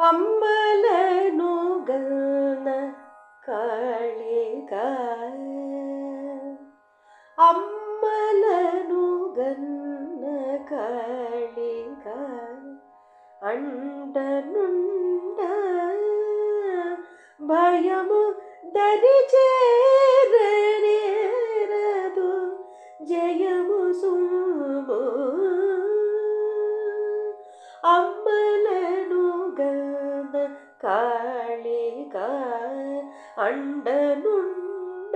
ಅಮ್ಮಲನು ಗನ್ನ ಕಾಳಿಗ ಅಮ್ಮಲನು ಗನ್ನ ಕಾಳಿಗ అండనుండ భయము దరిచేరనేరదు జయము సుము అమ్మలను గన కాళిక అండనుండ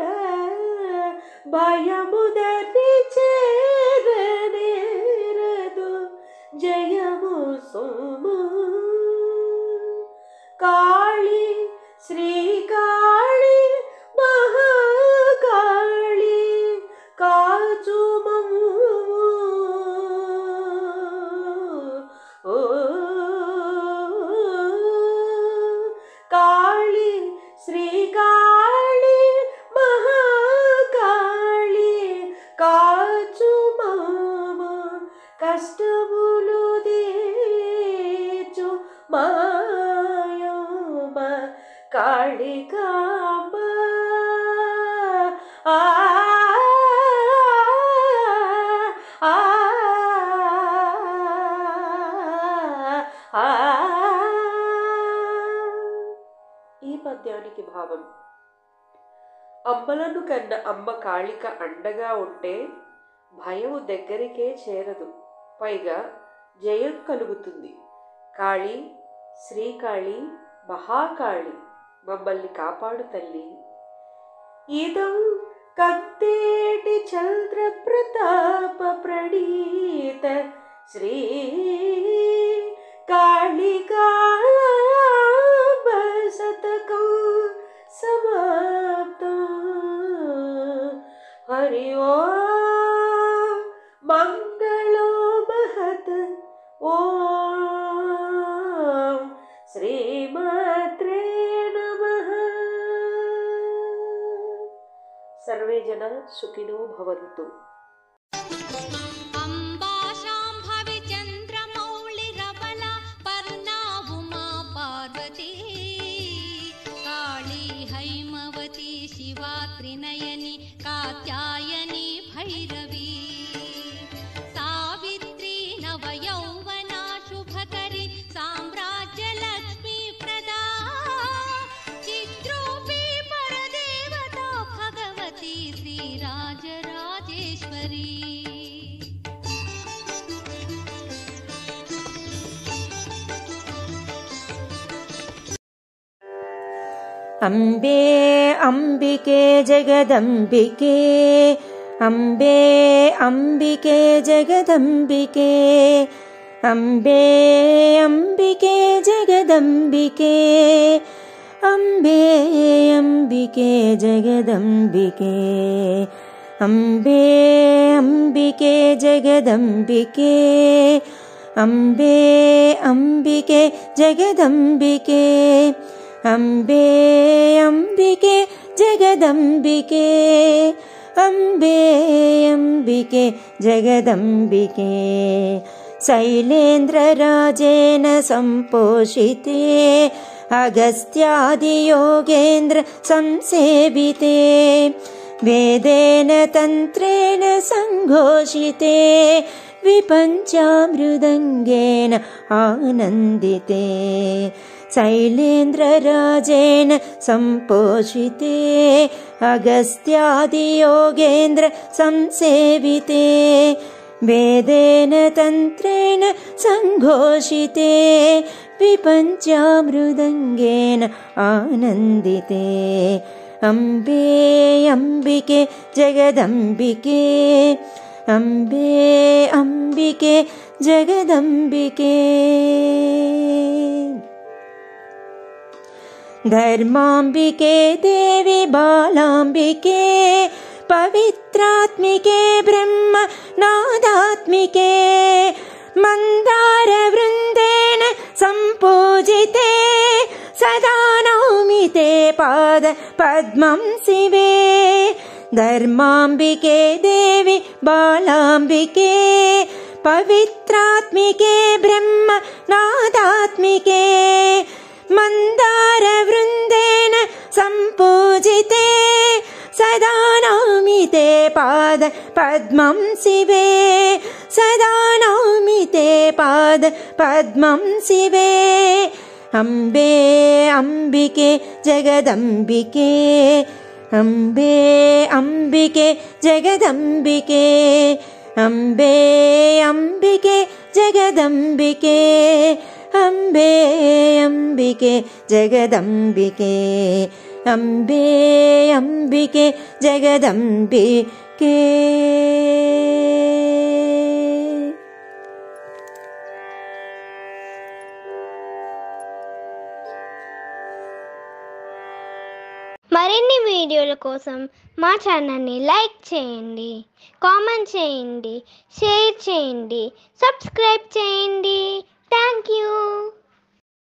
భయము దరిచేరనేరదు జయము సోము కాళీ శ్రీకాళీ మహాకాళీ కాచుమము కాళీ శ్రీకాళీ మహాకాళీ కాచుమము కష్టములు తీర్చు మాయమ కాళికాంబ ఈ పద్యానికి భావం: అమ్మలను కన్న అమ్మ కాళిక అండగా ఉంటే భయం దగ్గరికే చేరదు, పైగా జయం కలుగుతుంది. కాళీ శ్రీకాళీ మహాకాళి మమ్మల్ని కాపాడు తల్లి. ఇదం కంతేటి చంద్ర ప్రతాప ప్రణీత శ్రీ కాళికాంబ శతకం సమాప్తం. హరి ఓం మంగళో మహత్ ఓం శ్రీమాత్రే నమః. సర్వే జన సుఖినో భవంతు. త్రినయని కాత్యాయని భైరవి సావిత్రి నవయౌవన శుభకరి సామ్రాజ్య లక్ష్మీ ప్రదా చిద్రూపీ పరదేవత భగవతి శ్రీరాజరాజేశ్వరి. ಅಂಬೆ ಅಂಬಿಕೆ ಜಗದಂಬಿಕೆ ಅಂಬೆ ಅಂಬಿಕೆ ಜಗದಂಬಿಕೆ ಅಂಬೆ ಅಂಬಿಕೆ ಜಗದಂಬಿಕೆ ಅಂಬೆ ಅಂಬಿಕೆ ಜಗದಂಬಿಕೆ ಅಂಬೆ ಅಂಬಿಕೆ ಜಗದಂಬಿಕೆ ಅಂಬೆ ಅಂಬಿಕೆ ಜಗದಂಬಿಕೆ ಅಂಬೆ ಅಂಬಿಕೆ ಜಗದಂಬಿಕೆ ಅಂಬೆ ಅಂಬಿಕೆ ಜಗದಂಬಿಕೆ ಶೈಲೇಂದ್ರರಾಜೇನ ಸಂಪೋಷಿತೆ ಅಗಸ್ತ್ಯಾದಿಯೋಗೇಂದ್ರ ಸಂಸೇವಿತೆ ವೇದೇನ ತಂತ್ರೇಣ ಸಂಘೋಷಿತೆ ವಿಪಂಚಾಮೃದಂಗೇನ ಆನಂದಿತೆ ಶೈಲೇಂದ್ರರಾಜೇನ ಸಂಪೋಷಿತೆ ಅಗಸ್ತ್ಯಾದಿಯೋಗೇಂದ್ರ ಸಂಸೇವಿತೆ ವೇದೇನ ತಂತ್ರೇಣ ಸಂಘೋಷಿತೆ ವಿಪಂಚಾಮೃದಂಗೇನ ಆನಂದಿತೆ ಅಂಬೆ ಅಂಬಿಕೆ ಜಗದಂಬಿಕೆ ಅಂಬೆ ಅಂಬಿಕೆ ಜಗದಂಬಿಕೆ ಧರ್ಮಾಂಬಿಕೆ ದೇವಿ ಬಾಲಾಂಬಿಕೆ ಪವಿತ್ರಾತ್ಮಿಕೆ ಬ್ರಹ್ಮ ನಾದಾತ್ಮಿಕೆ ಮಂದಾರ ವೃಂದೇನ ಸಂಪೂಜಿತೆ ಸದಾ ನೌಮಿತೆ ಪಾದ ಪದ್ಮಂ ಶಿವೆ ಧರ್ಮಾಂಬಿಕೆ ದೇವಿ ಬಾಲಾಂಬಿಕೆ ಪವಿತ್ರಾತ್ಮಿಕೆ ಬ್ರಹ್ಮ ನಾದಾತ್ಮಿಕೆ पाद पद्मं शिवे सदा नौमि ते पाद पद्मं शिवे अम्बे अम्बिके जगदम्बिके अम्बे अम्बिके जगदम्बिके अम्बे अम्बिके जगदम्बिके अम्बे अम्बिके जगदम्बिके अम्बे अम्बिके जगदम्बिके మరిన్ని వీడియోల కోసం మా ఛానల్ని లైక్ చేయండి, కామెంట్ చేయండి, షేర్ చేయండి, సబ్స్క్రైబ్ చేయండి. Thank you.